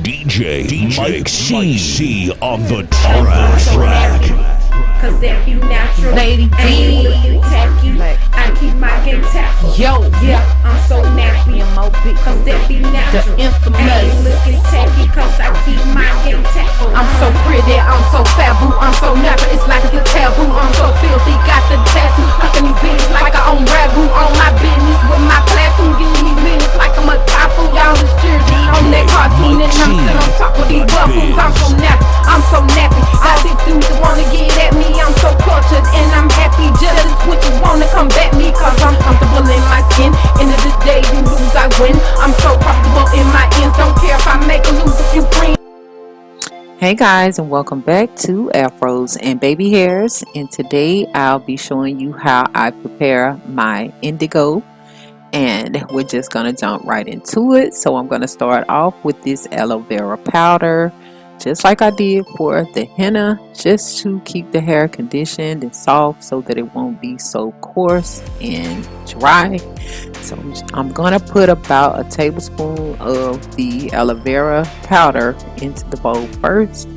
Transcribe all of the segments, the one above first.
DJ Mike C on the track. Cause that be natural. Lady D. Ain't looking tacky. I keep my game tacky. Yo, yeah, I'm so nappy. Cause that be natural. The infamous. Ain't looking tacky. Cause I keep my game tacky. I'm so pretty, I'm so fabu, I'm so nappy, it's like it's a taboo. I'm so filthy, got the tattoo, fucking these bitches like I own ragu. On my business with my platoon, getting these minutes like I'm a typhoon. Y'all is cheering on that cartoon, and I'm sitting on top of these buffoons. I'm so nappy, I'm so nappy. All these dudes that wanna get at me, I'm so cultured and I'm happy. Jealous witches wanna come back me, cause I'm comfortable in my skin. End of the day, you lose, I win. I'm so comfortable in my ends, don't care if I make or lose a few friends. Hey guys, and welcome back to Afros and Baby Hairs, and today I'll be showing you how I prepare my indigo, and we're just gonna jump right into it. So I'm gonna start off with this aloe vera powder, just like I did for the henna, just to keep the hair conditioned and soft so that it won't be so coarse and dry. So I'm gonna put about a tablespoon of the aloe vera powder into the bowl first,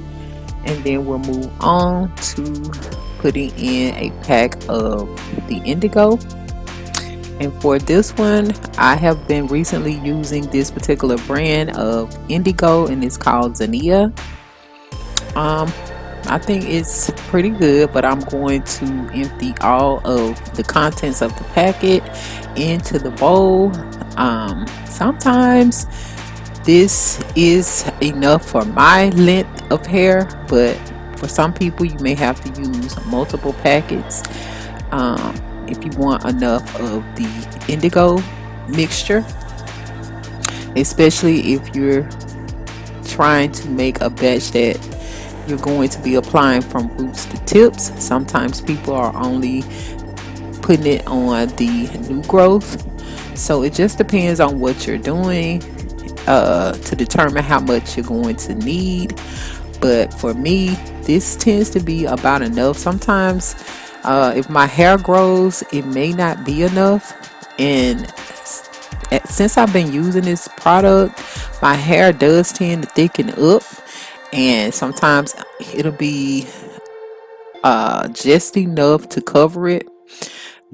and then we'll move on to putting in a pack of the indigo. And for this one, I have been recently using this particular brand of indigo, and it's called Zania. I think it's pretty good, but I'm going to empty all of the contents of the packet into the bowl. Sometimes this is enough for my length of hair, but for some people you may have to use multiple packets if you want enough of the indigo mixture, especially if you're trying to make a batch that you're going to be applying from roots to tips. Sometimes people are only putting it on the new growth, so it just depends on what you're doing to determine how much you're going to need. But for me, this tends to be about enough. Sometimes if my hair grows, it may not be enough, and since I've been using this product, my hair does tend to thicken up, and sometimes it'll be just enough to cover it.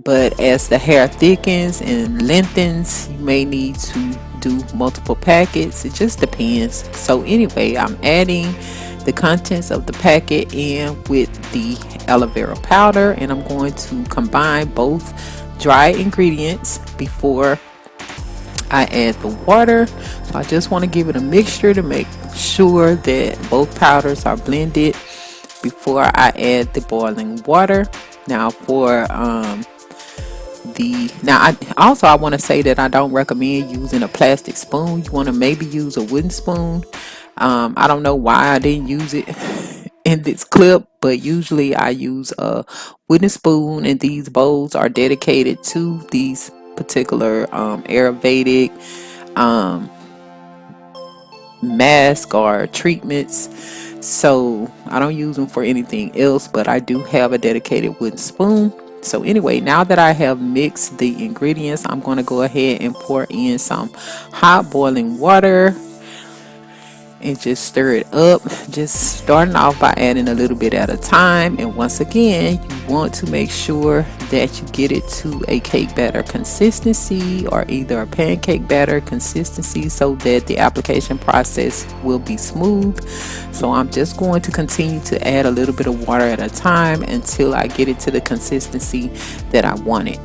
But as the hair thickens and lengthens, you may need to do multiple packets. It just depends. So anyway, I'm adding the contents of the packet in with the aloe vera powder, and I'm going to combine both dry ingredients before I add the water. So I just want to give it a mixture to make sure that both powders are blended before I add the boiling water. Now for I want to say that I don't recommend using a plastic spoon. You want to maybe use a wooden spoon. I don't know why I didn't use it in this clip, but usually I use a wooden spoon, and these bowls are dedicated to these particular Ayurvedic mask or treatments. So I don't use them for anything else, but I do have a dedicated wooden spoon. So anyway, now that I have mixed the ingredients, I'm going to go ahead and pour in some hot boiling water and just stir it up, just starting off by adding a little bit at a time. And once again, you want to make sure that you get it to a cake batter consistency, or either a pancake batter consistency, so that the application process will be smooth. So I'm just going to continue to add a little bit of water at a time until I get it to the consistency that I want it.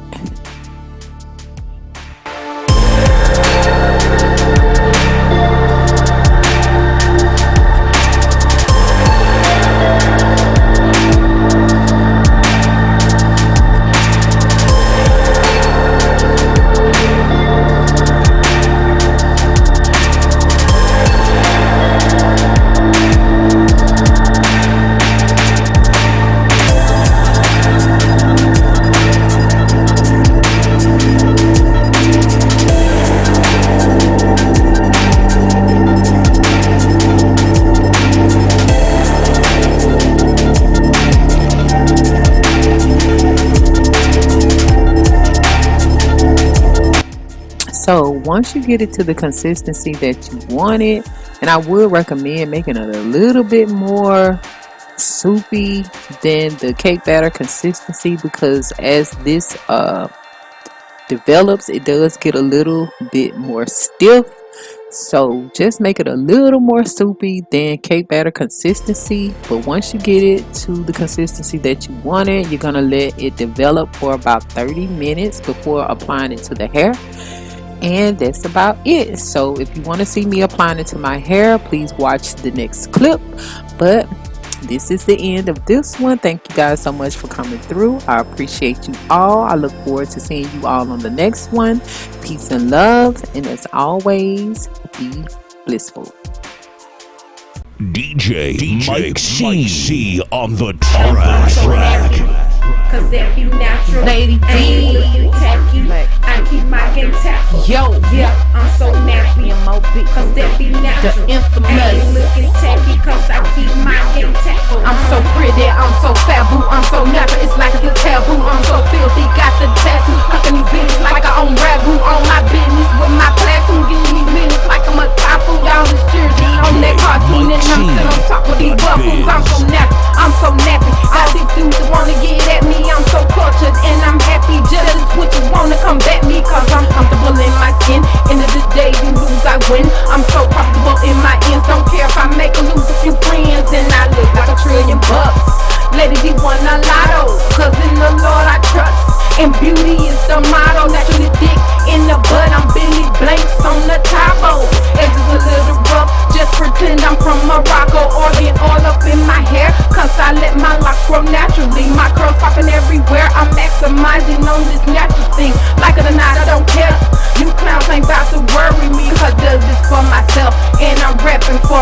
So once you get it to the consistency that you want it, And I would recommend making it a little bit more soupy than the cake batter consistency, because as this develops, it does get a little bit more stiff. So just make it a little more soupy than cake batter consistency. But once you get it to the consistency that you want it, you're gonna let it develop for about 30 minutes before applying it to the hair. And that's about it. So if you want to see me applying it to my hair, please watch the next clip. But this is the end of this one. Thank you guys so much for coming through. I appreciate you all. I look forward to seeing you all on the next one. Peace and love, and as always, be blissful. DJ Mike C on the track. Cause that be natural. Lady I ain't looking tacky. I keep my game tactful. Yo, Yeah, I'm so nappy. Cause that be natural. the infamous